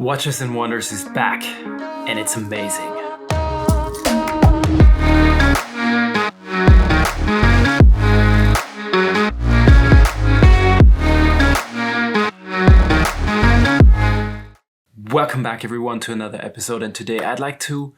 Watches and Wonders is back, and it's amazing. Welcome back everyone to another episode, and today I'd like to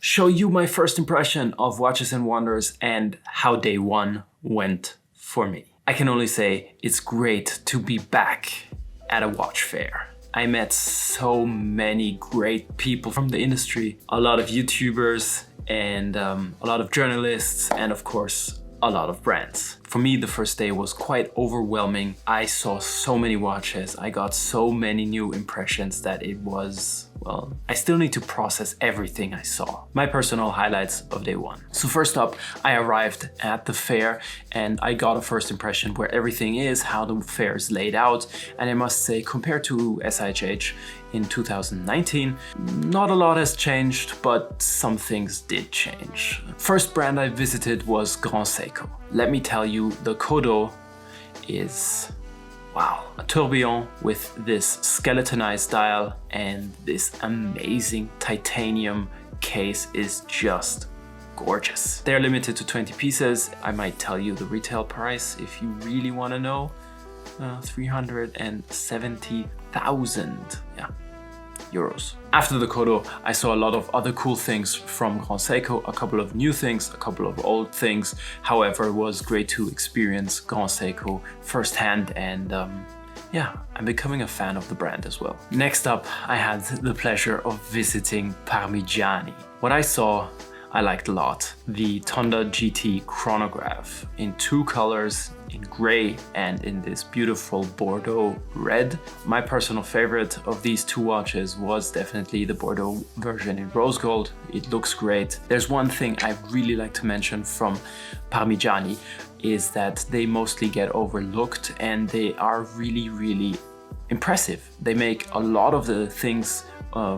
show you my first impression of Watches and Wonders and how day one went for me. I can only say it's great to be back at a watch fair. I met so many great people from the industry, a lot of YouTubers and a lot of journalists, and of course a lot of brands. For me, the first day was quite overwhelming. I saw so many watches, I got so many new impressions that it was, well, I still need to process everything I saw. My personal highlights of day one. So first up, I arrived at the fair and I got a first impression where everything is, how the fair is laid out. And I must say, compared to SIHH in 2019, not a lot has changed, but some things did change. First brand I visited was Grand Seiko. Let me tell you, the Kodo is, wow, a tourbillon with this skeletonized dial and this amazing titanium case is just gorgeous. They're limited to 20 pieces. I might tell you the retail price if you really want to know. 370,000 euros. After the Kodo, I saw a lot of other cool things from Grand Seiko, a couple of new things, a couple of old things. However, it was great to experience Grand Seiko firsthand, and I'm becoming a fan of the brand as well. Next up, I had the pleasure of visiting Parmigani. What I saw, I liked a lot. The Tonda GT Chronograph in two colors, in gray and in this beautiful Bordeaux red. My personal favorite of these two watches was definitely the Bordeaux version in rose gold. It looks great. There's one thing I really like to mention from Parmigiani is that they mostly get overlooked and they are really impressive. They make a lot of the things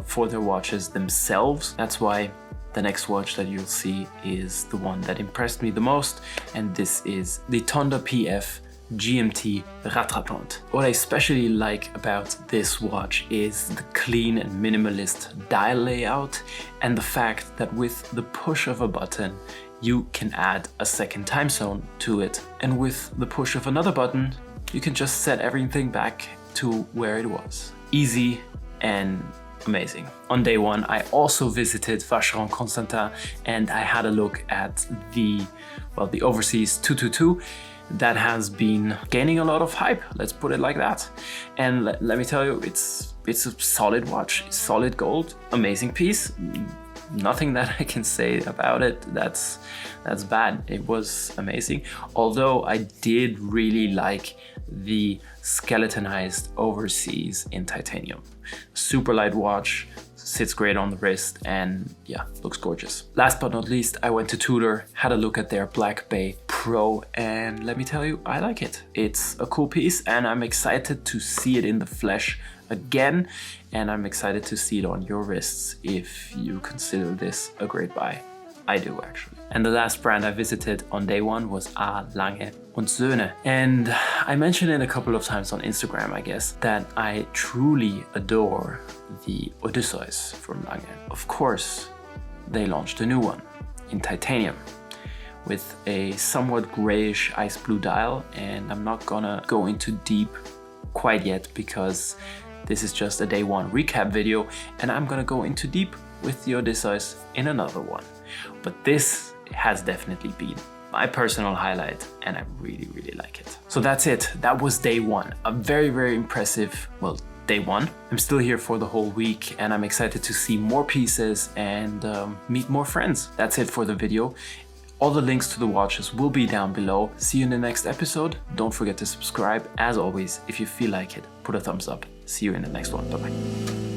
for their watches themselves. That's why the next watch that you'll see is the one that impressed me the most, and this is the Tonda PF GMT Rattrapante. What I especially like about this watch is the clean and minimalist dial layout and the fact that with the push of a button you can add a second time zone to it, and with the push of another button you can just set everything back to where it was. Easy and amazing. On day one, I also visited Vacheron Constantin and I had a look at the Overseas 222 that has been gaining a lot of hype, let's put it like that. And let me tell you, it's a solid watch, solid gold, amazing piece. Nothing that I can say about it that's bad. It was amazing. Although I did really like the skeletonized Overseas in titanium. Super light watch, sits great on the wrist, and yeah, looks gorgeous. Last but not least, I went to Tudor, had a look at their BlackBay Pro, and let me tell you, I like it. It's a cool piece and I'm excited to see it in the flesh again, and I'm excited to see it on your wrists if you consider this a great buy. I do actually. And the last brand I visited on day one was Lange and Söhne. And I mentioned it a couple of times on Instagram, I guess, that I truly adore the Odysseus from Lange. Of course, they launched a new one in titanium with a somewhat grayish ice blue dial, and I'm not gonna go into deep quite yet because this is just a day one recap video, and I'm gonna go into deep with the Odysseus in another one. But this has definitely been my personal highlight and I really like it. So that's it. That was day one. A very impressive, well, day one. I'm still here for the whole week and I'm excited to see more pieces and meet more friends. That's it for the video. All the links to the watches will be down below. See you in the next episode. Don't forget to subscribe. As always, if you feel like it, put a thumbs up. See you in the next one. Bye-bye.